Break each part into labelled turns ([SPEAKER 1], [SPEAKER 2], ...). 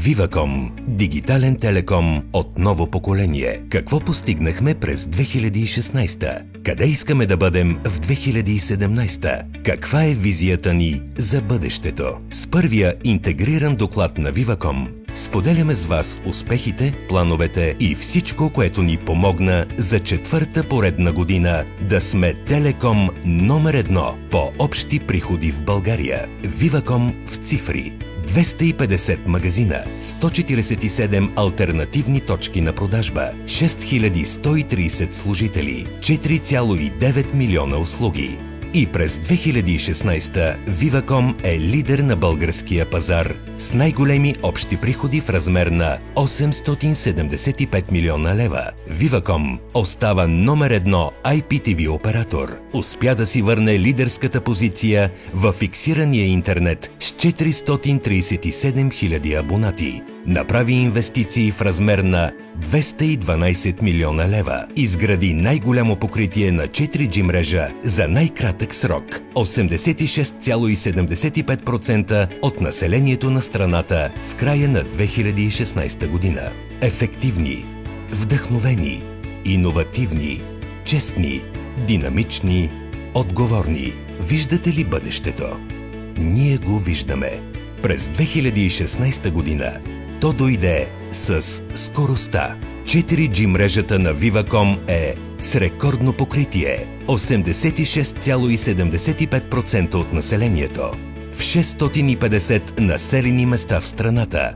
[SPEAKER 1] Viva.com – дигитален телеком от ново поколение. Какво постигнахме през 2016? Къде искаме да бъдем в 2017? Каква е визията ни за бъдещето? С първия интегриран доклад на Viva.com споделяме с вас успехите, плановете и всичко, което ни помогна за четвърта поредна година да сме телеком номер 1 по общи приходи в България. Viva.com в цифри. 250 магазина, 147 алтернативни точки на продажба, 6130 служители, 4,9 милиона услуги. И през 2016 Viva.com е лидер на българския пазар с най-големи общи приходи в размер на 875 милиона лева. Viva.com остава номер 1 IPTV оператор. Успя да си върне лидерската позиция във фиксирания интернет с 437 хиляди абонати. Направи инвестиции в размер на 212 милиона лева. Изгради най-голямо покритие на 4G мрежа за най-кратък срок. 86,75% от населението на страната в края на 2016 година. Ефективни, вдъхновени, иновативни, честни, динамични, отговорни. Виждате ли бъдещето? Ние го виждаме. През 2016 година то дойде с скоростта. 4G мрежата на Viva.com е с рекордно покритие 86,75% от населението в 650 населени места в страната,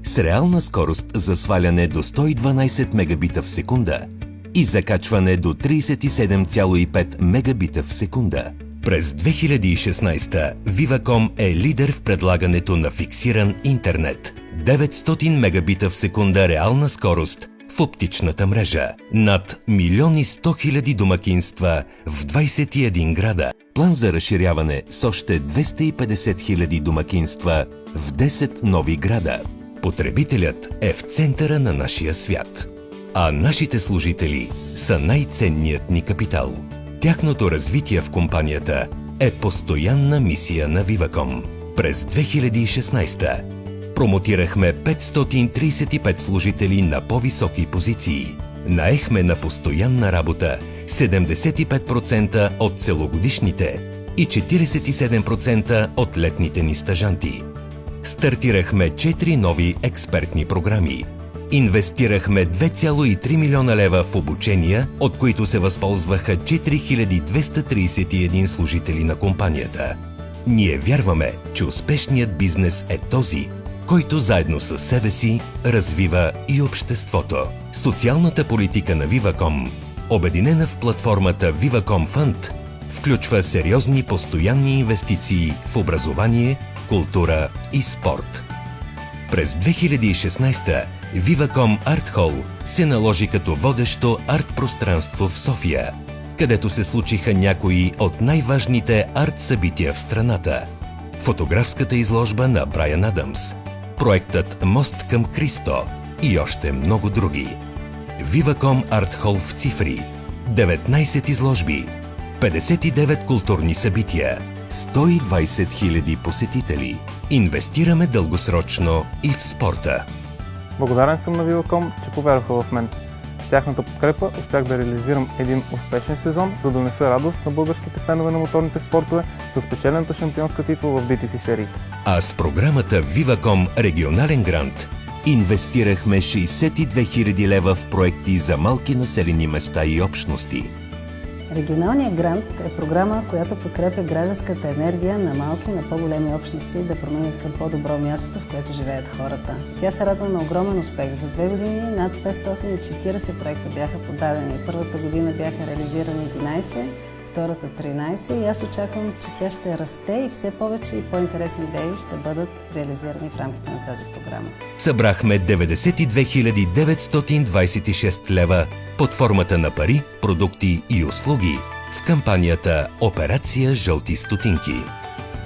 [SPEAKER 1] с реална скорост за сваляне до 112 мегабита в секунда и закачване до 37,5 мегабита в секунда. През 2016 Viva.com е лидер в предлагането на фиксиран интернет. 900 мегабита в секунда реална скорост в оптичната мрежа. Над 1 100 000 домакинства в 21 града. План за разширяване с още 250 000 домакинства в 10 нови града. Потребителят е в центъра на нашия свят. А нашите служители са най-ценният ни капитал. Тяхното развитие в компанията е постоянна мисия на Viva.com. През 2016 промотирахме 535 служители на по-високи позиции. Наехме на постоянна работа 75% от целогодишните и 47% от летните ни стажанти. Стартирахме 4 нови експертни програми. Инвестирахме 2,3 милиона лева в обучения, от които се възползваха 4231 служители на компанията. Ние вярваме, че успешният бизнес е този, който заедно със себе си развива и обществото. Социалната политика на Viva.com, обединена в платформата Viva.com Fund, включва сериозни постоянни инвестиции в образование, култура и спорт. През 2016 Viva.com Art Hall се наложи като водещо арт-пространство в София, където се случиха някои от най-важните арт-събития в страната. Фотографската изложба на Брайан Адамс, проектът Мост към Кристо и още много други. Viva.com Art Hall в цифри, 19 изложби, 59 културни събития, 120 000 посетители. Инвестираме дългосрочно и в спорта.
[SPEAKER 2] Благодарен съм на Viva.com, че повярваха в мен. С тяхната подкрепа успях да реализирам един успешен сезон, да донеса радост на българските фенове на моторните спортове с печелената шампионска титла в DTC сериите.
[SPEAKER 1] А с програмата Viva.com Регионален грант инвестирахме 62 000 лева в проекти за малки населени места и общности.
[SPEAKER 3] Регионалният грант е програма, която подкрепя гражданската енергия на малки и на по-големи общности да променят към по-добро мястото, в което живеят хората. Тя се радва на огромен успех. За 2 години над 540 проекта бяха подадени. Първата година бяха реализирани 11, втората 13 и аз очаквам, че тя ще расте и все повече и по-интересни идеи ще бъдат реализирани в рамките на тази програма.
[SPEAKER 1] Събрахме 92 926 лева под формата на пари, продукти и услуги в кампанията Операция Жълти стотинки.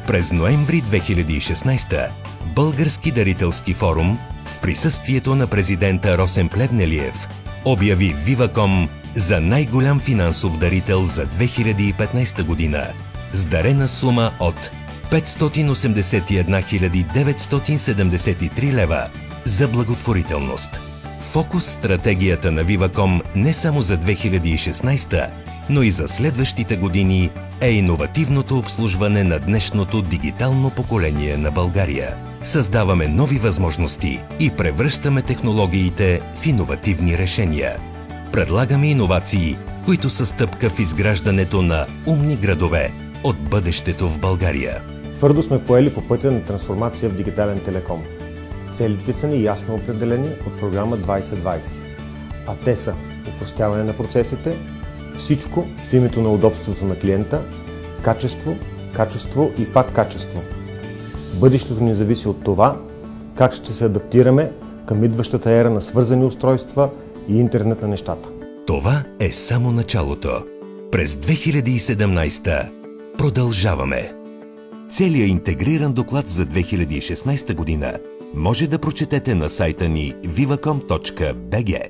[SPEAKER 1] През ноември 2016 Български дарителски форум в присъствието на президента Росен Плевнелиев обяви Viva.com за най-голям финансов дарител за 2015 година с дарена сума от 581 973 лева за благотворителност. Фокус стратегията на Viva.com не само за 2016, но и за следващите години е иновативното обслужване на днешното дигитално поколение на България. Създаваме нови възможности и превръщаме технологиите в иновативни решения. Предлагаме иновации, които са стъпка в изграждането на умни градове от бъдещето в България.
[SPEAKER 4] Твърдо сме поели по пътя на трансформация в дигитален телеком. Целите са ни ясно определени от програма 2020, а те са опростяване на процесите, всичко в името на удобството на клиента, качество, качество и пак качество. Бъдещето ни зависи от това, как ще се адаптираме към идващата ера на свързани устройства и интернет на нещата.
[SPEAKER 1] Това е само началото. През 2017 продължаваме. Целият интегриран доклад за 2016 година може да прочетете на сайта ни viva.com.bg.